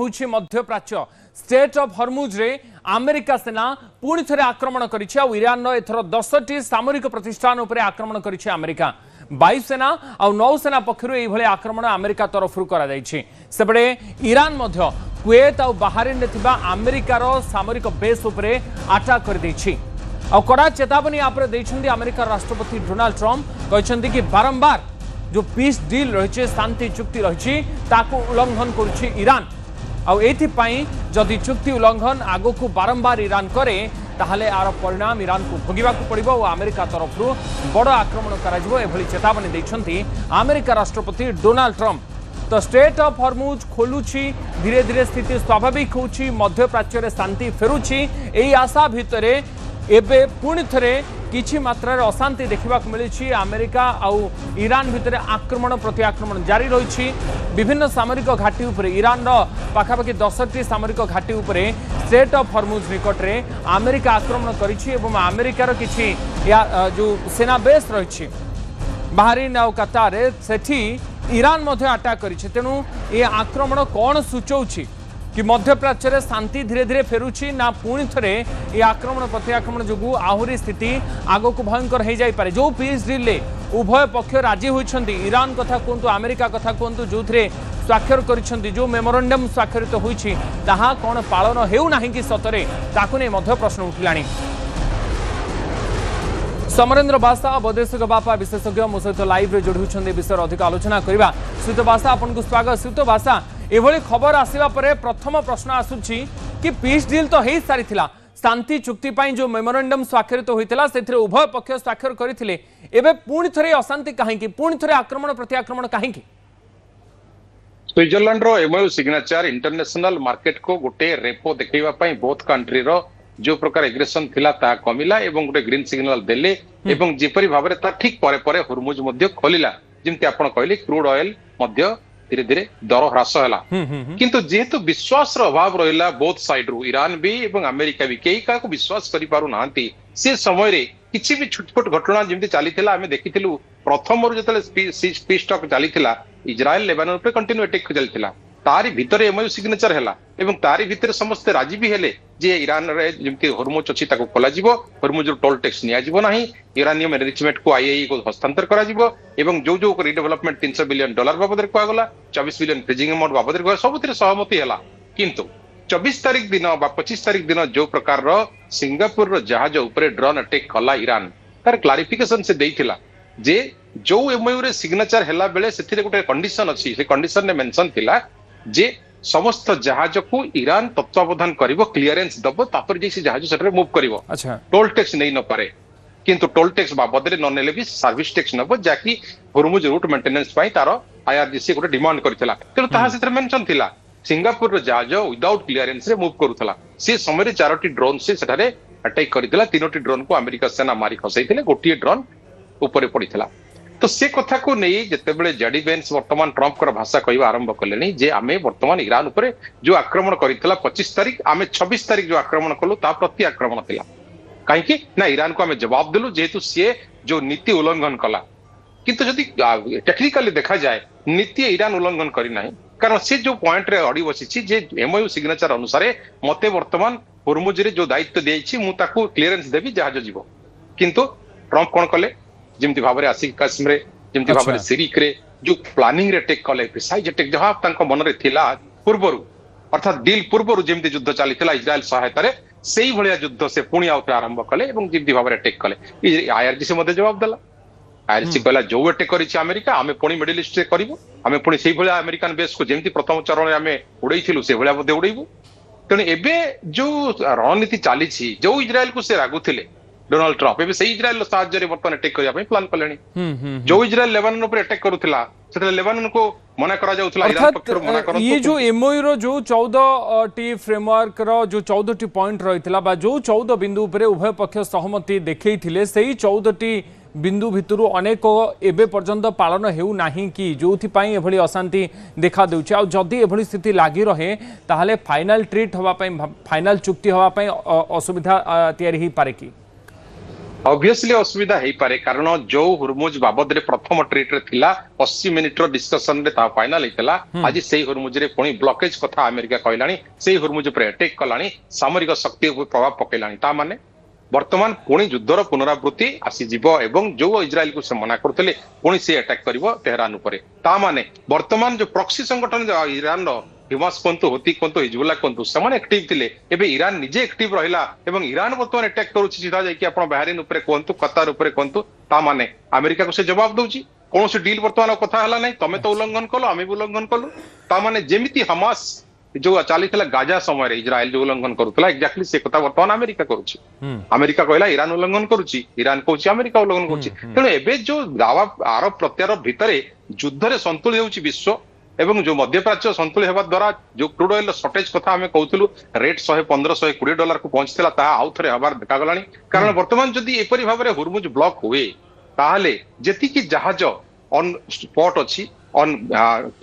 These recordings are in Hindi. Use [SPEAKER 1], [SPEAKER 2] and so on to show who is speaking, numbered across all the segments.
[SPEAKER 1] होउछि मध्य प्राच्य स्टेट ऑफ हॉर्मुज रे अमेरिका सेना पुणी थे आक्रमण करिछि आ ईरान एथर 10टी सामरिक प्रतिष्ठान उपरे आक्रमण करिछि अमेरिका वायुसेना आ नौसेना पक्षरु एही भले आक्रमण अमेरिका तरफरु करा जाइछि सेबडे ईरान मध्य कुवेत आ बाहरीन रे थिबा अमेरिकार सामरिक बेस उपरे अटैक कर दैछि आ कड़ा चेतावनी आपरे दैछन्ती अमेरिका राष्ट्रपति डोनाल्ड ट्रम्प कहछन्ती कि बारंबार जो पीस डील रही शांति चुक्ति रही ताकू उल्लंघन करुछि ईरान आउपाई जदि चुक्ति उल्लंघन आगो को बारंबार ईरान करे ताहले आर परिणाम ईरान को भोगिबाकू पड़िबो और अमेरिका तरफ बड़ आक्रमण कराजिबो एभली चेतावनी दैछन्ती अमेरिका राष्ट्रपति डोनाल्ड ट्रम्प तो स्टेट ऑफ हॉर्मुज खोलुछि धीरे धीरे स्थिति स्वाभाविक होउछि मध्य प्राच्य रे शांति फेरुछि एई आशा भितरे एबे पुणी थे किछि मात्रा अशांति देखा मिली अमेरिका आउ ईरान भितर आक्रमण प्रति आक्रमण जारी रही विभिन्न सामरिक घाटी उपरे ईरान पाखापाखि 10टी सामरिक घाटी उपरे स्टेट ऑफ हॉर्मुज निकट में अमेरिका आक्रमण करिछि एवं अमेरिकार किछि जो सेना बेस रही बाहरीन आ कतार सेठी ईरान मध्य अटैक करिछि तेणु ये आक्रमण कौन सूचौछि कि मध्य प्राच्य रे शांति धीरे धीरे फेरुछि ना पुणी थे ये आक्रमण प्रति आक्रमण जो आहरी स्थिति आग को भयंकर हो जाए जो पीस डील उभय पक्ष राजी होइछन्ति ईरान कथा कहतु अमेरिका कथा कहतु जो स्वाक्षर करिछन्ति जो मेमोरेंडम स्वाक्षरित होइछि ताहा कोन पालन हेउ नाही कि सतरे ताकु नै मध्य प्रश्न उठिलाणी समरेंद्र बासा वैदेशिक बापा विशेषज्ञ मो सहित लाइव रे जोड़ी होइछन्ति विषय अधिक आलोचना करबा सुत बासा आपन को स्वागत सुत बासा एभली खबर आसिबा परे प्रथम प्रश्न आसुछि कि पीस डील तो हेई सारिथिला शांति चुक्ति पाई जो मेमोरेंडम स्वाक्षरित होइतिला सेथिरे उभय पक्ष स्वाक्षर करिथिले एबे पुणी थरे अशांति काहे कि पुणी थरे आक्रमण प्रति आक्रमण काहे कि
[SPEAKER 2] स्विट्जरलैंड रो एमओयू सिग्नेचर इंटरनेशनल मार्केट को गोटे रेपो देखैबा पई बोथ कंट्री रो जो प्रकार एग्रेशन थिला ता कमिला एवं गोटे ग्रीन सिग्नल देले एवं जेपरि भाबरे ता ठीक परे परे हॉर्मुज मध्य खोलिला जेमति आपण कहले क्रूड ऑयल मध्य धीरे धीरे दर ह्रास है किंतु जेहेतु विश्वास अभाव रहा बोथ साइड रू ईरान भी एवं अमेरिका भी कई क्या विश्वास करि पारु नांती से समय रे किछि भी छुटपुट घटना जेमति चलीथिला आमे देखिथिलु प्रथम रु जतले पीस टॉक चलीथिला इजराइल लेबानन पे कंटिन्यू अटैक चलीथिला तारी भितर एमओयू सिग्नेचर हैला एवं तारी भितर समस्त राजी भी हेले जे ईरान रे जेमति हॉर्मुज अछि ताको खोला जिवो हॉर्मुज रो टोल टैक्स निया जिवो नाही यूरेनियम एनरिचमेंट को आईआईई को हस्तांतर करा जिवो एवं जो जो रिडेवलपमेंट $300 बिलियन बाबद रे कोआ गला 24 बिलियन फ्रीजिंग अमाउंट बाबद रे सबथिरे सहमति हैला किंतु 24 तारिख दिन बा 25 तारिख दिन जो प्रकार रो सिंगापुर रो जहाज ऊपर ड्रोन अटैक कला ईरान तार क्लारिफिकेशन से देइथिला जे जो एमओयू रे सिग्नेचर हैला बेले सेथिरे गोटे कंडीशन अछि से कंडीशन ने मेंशन थिला जे समस्त जहाज को ईरान तत्वावधान करिवो क्लियरेंस दबो तापर जे जहाज सटरे मूव करिवो
[SPEAKER 1] अच्छा
[SPEAKER 2] टोल टैक्स नहीं न पारे किंतु टोल टैक्स बाबद रे न नेले भी सर्विस टैक्स नबो जाकी हॉर्मुज रूट मेंटेनेंस पाई तारो आईआरजीसी गोटे डिमांड करथिला तेनु ताहा सेथरे मेंशन थिला सिंगापुर रो जहाज विदाउट क्लियरेंस रे मूव करूथला से समय रे 4टी ड्रोन से सेठारे अटैक करथिला 3टी ड्रोन को अमेरिका सेना मारी खसैथिले गोटिए ड्रोन ऊपर पड़ीथिला तो से कथा को नहीं जितेबले जेडी बेन्स वर्तमान ट्रम्प कर भाषा कहवा आरंभ कले जे आमे वर्तमान ईरान उपरे जो आक्रमण करितला 25 तारिख आमे 26 तारिख जो आक्रमण कलु ता प्रति आक्रमण थिला काहे ना ईरान को आमे जवाब देलु जेहेतु सी जो नीति उल्लंघन कला किंतु जदि टेक्निकली देखा जाए नीति ईरान उल्लंघन करी नाही कारण से जो पॉइंट रे अड़ी बसिछि जे एमओयू सिग्नेचर अनुसार मते वर्तमान हॉर्मुज रे जो दायित्व देइछि मु ताकू क्लियरेंस देबी जहाज जीवो किंतु ट्रम्प कोन कले जेमति भाबरे आसिक काश्मीर रे जेमति भाबरे सिरिक रे जो प्लानिंग रे टेक कले प्रिसाइज टेक जहा तांको मन रे थिला पूर्वरु अर्थात डील पूर्वरु जेमति युद्ध चलीथिला इजराइल सहायता रे सेही भलिया युद्ध से पुणी आउथे आरंभ कले एवं जेमति भाबरे टेक कले आईआरजी से मते जवाब देला आईआरजी कहला जो अटैक करिछि अमेरिका आमे पुणी मिडिल ईस्ट रे करिवो आमे पुणी सेही भलिया अमेरिकन बेस को जेमति प्रथम चरण रे आमे उड़ैथिलु से भलिया मते उड़ैबो तेणु एबे जो रणनीति चलीछि जो इजराइल को से रागुथिले डोनाल्ड ट्रम्प एबे से इजराइल साहाय्य वर्तमान अटैक करिया प्लान कलेनी जो इजराइल लेबानन ऊपर अटैक करूथिला सेते लेबानन को मना करा जाउथिला ईरान पक्षर मना करन
[SPEAKER 1] ये जो एमओयू रो जो 14 टी फ्रेमवर्क रो जो 14 टी पॉइंट रहितला बा जो 14 बिंदु ऊपर उभय पक्ष सहमति देखैथिले सेही 14 टी बिंदु भितरु अनेक एबे पर्यंत पालन हेउ नाही कि जोथि पई एभली अशांति देखा देउछ आ जदी एभली स्थिति लागि रहे ताहाले फाइनल ट्रीट हवा पई फाइनल चुक्ति हवा पई असुविधा तयारी ही पारे कि
[SPEAKER 2] ऑब्वियसली असुविधा हो पारे कारण जो हुरमुज बाबद रे प्रथम ट्रीट रे थिला 80 मिनिट रो डिस्कशन रे ता फाइनल हेतला आज सेही हुरमुज रे पुणी ब्लॉकेज कथा अमेरिका कहलानी सेही हुरमुज पर अटैक कलानी सामरिक शक्ति ऊपर प्रभाव पकेलानी ता माने वर्तमान पुणी युद्धर पुनरावृत्ति आसीजीव एवं जो इजराइल को से मना करते पुणी से अटैक करिवो तेहरान ऊपर ता माने वर्तमान जो प्रॉक्सी संगठन ईरान रो हिमास कहतु होती कहतु हिजबुल्ला कहतु से एक्टिव थिले एबे ईरान निजे एक्टिव रहिला एवं ईरान वर्तमान अटैक करूछि सीधा जाइए आपण बहरीन ऊपर कहतु कतार ऊपर कहतु ता माने अमेरिका को से जवाब दउछि कौन से डील वर्तमान कथा हला नहीं तमे तो उल्लंघन कलो आमे भी उल्लंघन कलु ता माने जेमिति हमास जो चली गाजा समय इजराइल जो उल्लंघन करूला एक्जाक्टली से कथा वर्तमान अमेरिका करुछि अमेरिका कहला ईरान उल्लंघन करुछि ईरान कहछि अमेरिका उल्लंघन करुछि तेणु एबे जो आरब प्रत्यारोप भितरे युद्ध रे संतुलित होछि विश्व एवं जो मध्यप्राच्य संतुलित होगा द्वारा जो क्रूड ऑयल शॉर्टेज कथा आम कहूलु रेट 115-120 डॉलर को पहुंचला आउ थे हबार देखा कारण वर्तमान जदि एपरी भाव में हुरमुज ब्लॉक हुए ताहले जेतिकी जहाज ऑन स्पॉट अच्छी ऑन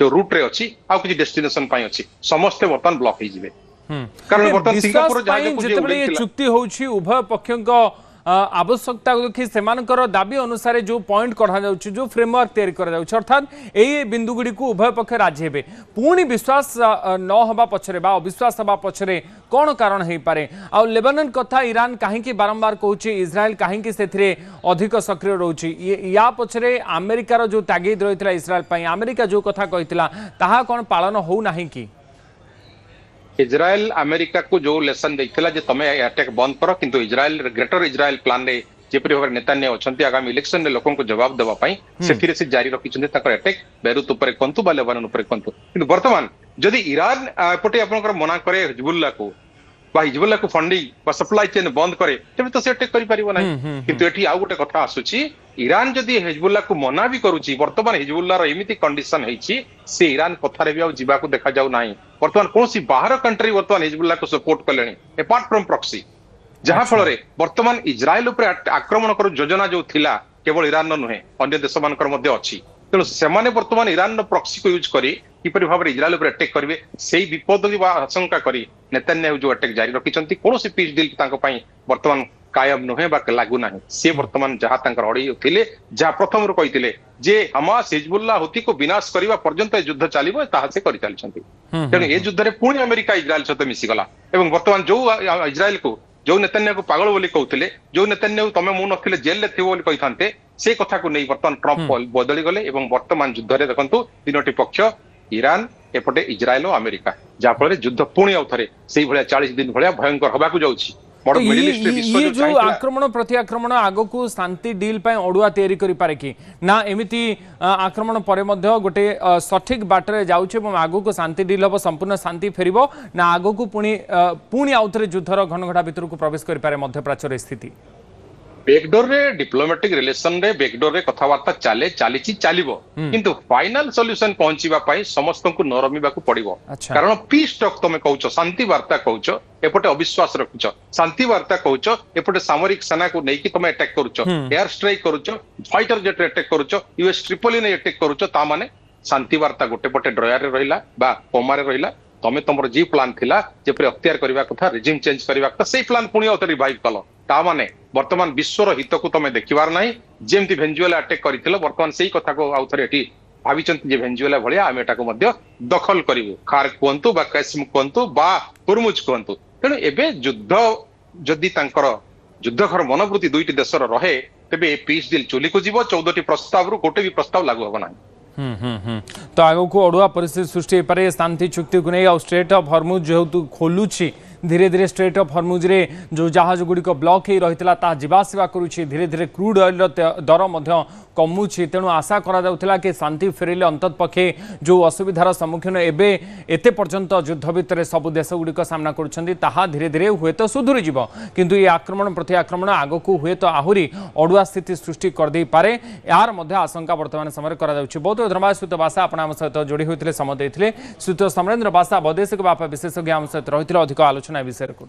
[SPEAKER 2] जो रूट रे अच्छी आ किसी डेस्टिनेशन पाई अच्छी समस्ते वर्तमान ब्लॉक हो जिवे कारण वर्तमान सिंगापुर जहाज
[SPEAKER 1] चुक्ति होछि उभय पक्षों आवश्यकता को देखी सेमानकर दाबी अनुसार जो पॉइंट कढ़ा जाउछि जो फ्रेमवर्क तैयारी करा जाउछि अर्थात एई बिंदु गुडी को उभय पक्ष राजी हेबे पुणी विश्वास न हबा पछरे बा अविश्वास हबा पछरे कोन कारण हेई पारे आ लेबानन कथा ईरान काहेकि बारंबार कहूछि इजराइल काहेकि सेथिरे अधिक सक्रिय रहउछि या पछरे अमेरिकार जो तागीद रहितला इजराइल पई अमेरिका जो कथा कहितला ताहा कोन पालन हो नाही कि
[SPEAKER 2] इजराइल अमेरिका को जो लेसन देखला जे तमे अटैक बंद करो किंतु इजराइल ग्रेटर इजराइल प्लान रे जेपरि भाव नेतान्याहू अछंती आगामी इलेक्शन रे लोकन को जवाब देबा पई सेथिरे से जारी रखिछन्ते ताकर अटैक बेरूत ऊपर कोंतु बा लेबानन ऊपर कोंतु किंतु वर्तमान जदि ईरान एपटे आपनकर मना करे हिजबुल्लाह को फंडिंग बा सप्लाई चेन बंद करे तबे तो से अटैक करि परिबो नै किंतु एठी आ गुटे कथा आसुची ईरान जदि हिजबुल्लाह को मना भी करूची वर्तमान हिजबुल्लाह रो एमिति कंडीशन हेची से ईरान कथा रे भी आ जिबा को देखा जाउ नाही वर्तमान कौन सी बाहर कंट्री वर्तमान हिजबुल्लाह को सपोर्ट कलेनी अपार्ट फ्रॉम प्रॉक्सी जहां फल रे वर्तमान इजराइल ऊपर आक्रमण कर योजना जो थिला केवल ईरान नुहे अन्य देश मानकर मध्य अछि तेणु सेमाने वर्तमान ईरान रो प्रॉक्सी को यूज करी किपरि भाव इजराइल ऊपर अटैक करिवे सेही विपद भी आशंका करी नेतान्याहू जो अटैक जारी रखिछन्ती कौन सी पीस डील तांको पई वर्तमान कायम नुहे बा लागू नाही से वर्तमान जहां तांकर अड़ी थिले जहां प्रथम रु कहिथिले जे हमास हिजबुल्लाह हुती को विनाश करबा पर्यंत युद्ध चलिबो ताहा से करि चलछन्ती तेणु ए युद्ध रे पुणी अमेरिका इजराइल सहित मिसी गला एवं वर्तमान जो इजराइल को जो नेतान्याहू को पागल बोली कहउथिले जो नेतान्याहू तमे मु नथिले जेल ले थिबो बोली कहिथान्ते से कथा को नै वर्तमान ट्रम्प बदली गले एवं वर्तमान युद्ध रे देखंतु तीनोटी पक्ष ईरान एपटे इजराइल और अमेरिका जहां फल युद्ध पुणी आउथरे सेही भलिया 40 दिन भलिया भयंकर हबाकू जाउछि
[SPEAKER 1] ये जो आक्रमण प्रति आक्रमण आगो को शांति डील अड़ुआ तैयारी करि पारे कि ना एमिति आक्रमण परे मध्य गोटे सठिक बाटरे जाउछे एवं आगो को शांति डील हम संपूर्ण शांति फेरिबो ना आगो को पुणी आउथरे युद्धर घनघटा भितर को प्रवेश करि पारे मध्य प्राच्यर स्थिति
[SPEAKER 2] बेकडोर रे डिप्लोमेटिक रिलेशन रे बेकडोर रे कथावार्ता चलीबो किंतु फाइनल सॉल्यूशन पहुंचीबा पाई समस्त को नरमिबा को पड़िबो कारण पीस टॉक तमे कहउछो शांति वार्ता कहउछो एपटे अविश्वास रखुछो शांति वार्ता कहउछो एपटे सामरिक सेना को नेकी तमे अटैक करूछो एयर स्ट्राइक करूछो फाइटर जेट रे अटैक करूछो यूएस ट्रिपल ने अटैक करूछो ता माने शांति वार्ता गोटे पटे ड्रॉयर रे रहिला बा कोमा रे रहिला तमे तमर जी प्लान थिला जेपरे अख्तियार करबा कथा रिजिम चेंज करबा कथा सेही प्लान पुणी औ रिवाइव कलो ता माने वर्तमान विश्वर हित को तमे देखिबार नाही जेमति वेनेजुएला अटैक करिथिलो वर्तमान सेही कथा को आउथरे एठी भाविचंती जे वेनेजुएला भलिया आमे एटा को मध्य दखल करिवु खार कोंतु बा काश्मीर कोंतु बा हुरमुज कोंतु तेणु एबे युद्ध जदि तांकर युद्धकर मनोवृत्ति दुईटी देशर रहे तेबे पीस डील चोली को जीवो 14टी प्रस्ताव रु गोटे भी प्रस्ताव लागू होबो नाही
[SPEAKER 1] तो आगो को अड़ुआ परिस्थिति सृष्टि हो पारे शांति चुक्ति को नहीं स्ट्रेट ऑफ हॉर्मुज जेहेतु खोलुची धीरे धीरे स्ट्रेट ऑफ हॉर्मुज रे जो जहाज गुड़िक ब्लॉक ही रही ता जीवासवा करुच्ची धीरे धीरे क्रूड ऑयल दर कमुची तेणु आशा करा कि शांति फेरिले अंतत पक्षे जो असुविधार सम्मुखीन एबे एते पर्यंत युद्ध भितर सब देश गुड़िक सामना करुछंती ताहा धीरे धीरे हुए तो सुधुरी जीव किंतु ये आक्रमण प्रति आक्रमण आग को हुए तो आहरी अड़ुआ स्थिति सृष्टि करदे पारे यार मध्य आशंका वर्तमान समय करा जाउछि। बहुत धन्यवाद श्रुत बासा आपण आम सहित जोड़ी होते समय देते श्रुत समरेन्द्र बासा वैदेशिक व्यापार विशेषज्ञ आम सहित रही अधिक आलोचना विषय को।